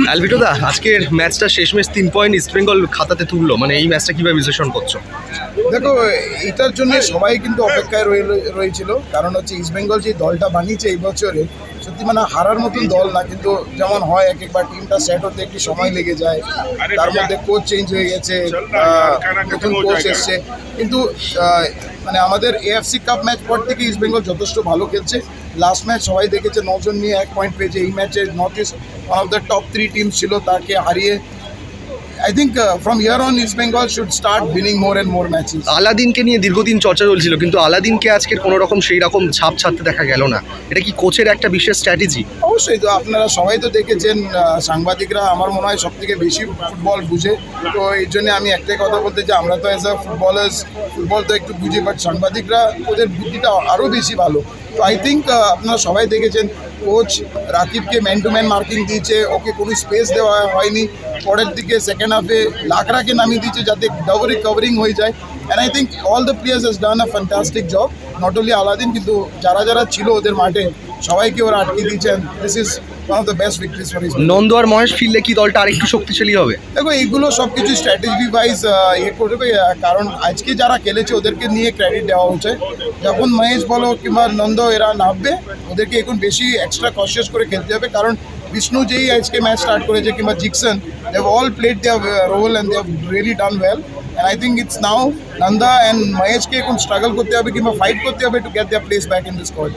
Alvito দা, আজকের ম্যাচটা শেষমেশ 3 পয়েন্ট ইস্ট বেঙ্গল খাতাতে তুললো, মানে এই ম্যাচটা কিভাবে বিশ্লেষণ করছো? দেখো, এটার জন্য সবাই কিন্তু অপেক্ষায় রয়েছিল, কারণ হচ্ছে ইস্ট বেঙ্গল যে দলটা বানিয়েছে এই বছরে সত্যি মানে হারার মতন দল না, কিন্তু যেমন হয় এক একবার টিমটা সেট হতে একটু সময় লেগে যায়, তার মধ্যে কোচ চেঞ্জ হয়ে গেছে, নতুন কোচ এসছে, কিন্তু মানে আমাদের এএফসি কাপ ম্যাচ পর থেকে ইস্ট বেঙ্গল যথেষ্ট ভালো খেলছে। লাস্ট ম্যাচ সবাই দেখেছে 9 জন নিয়ে 1 পয়েন্ট পেয়েছে। এই ম্যাচে north east one of the top 3 team ছিল, তাকে হারিয়ে I think from here on East Bengal should start winning more and more matches. আলাদিনকে নিয়ে দীর্ঘদিন চর্চা চলছিল, কিন্তু আলাদিনকে আজকের কোনো রকম সেই রকম ছাপ ছাড়তে দেখা গেল না। এটা কি কোচের একটা বিশেষ স্ট্র্যাটেজি? অবশ্যই, তো আপনারা সবাই তো দেখেছেন, সাংবাদিকরা আমার মনে হয় সব থেকে বেশি ফুটবল বুঝে, তো এই জন্য আমি একটাই কথা বলতে চাই, আমরা তো অ্যাজ আ ফুটবল তো একটু বুঝি, বাট সাংবাদিকরা ওদের বুদ্ধিটা আরও বেশি ভালো। তো আই থিঙ্ক আপনারা সবাই দেখেছেন কোচ রাকিবকে ম্যান টু ম্যান মার্কিং দিয়েছে, ওকে কোনো স্পেস দেওয়া হয়নি, পরের দিকে সেকেন্ড হাফে লাকড়াকে নামিয়ে দিয়েছে যাতে কভারিং হয়ে যায়। And I think all the players has done a fantastic job, not only Aladin, কিন্তু যারা ছিল ওদের মাঠে সবাইকে ওরা আটকে দিয়েছেন। This is one of the best victories for East Bengal. Nanda আর মহেশ ফিরলে কি দলটা আরেকটু শক্তিশালী হবে? দেখো, এইগুলো সব কিছু স্ট্র্যাটেজি ওয়াইজ করবে, কারণ আজকে যারা খেলেছে ওদেরকে নিয়ে ক্রেডিট দেওয়া হচ্ছে। যখন মহেশ বলো কিংবা নন্দ এরা নামবে, ওদেরকে এখন বেশি এক্সট্রা কনসিয়াস করে খেলতে হবে, কারণ বিষ্ণু যেই আজকে ম্যাচ স্টার্ট করেছে কিংবা Jeakson, they have all played their role and they have really done well. And I think it's now Nanda and মহেশকে এখন স্ট্রাগল করতে হবে কিংবা ফাইট করতে হবে to get their place back in this squad.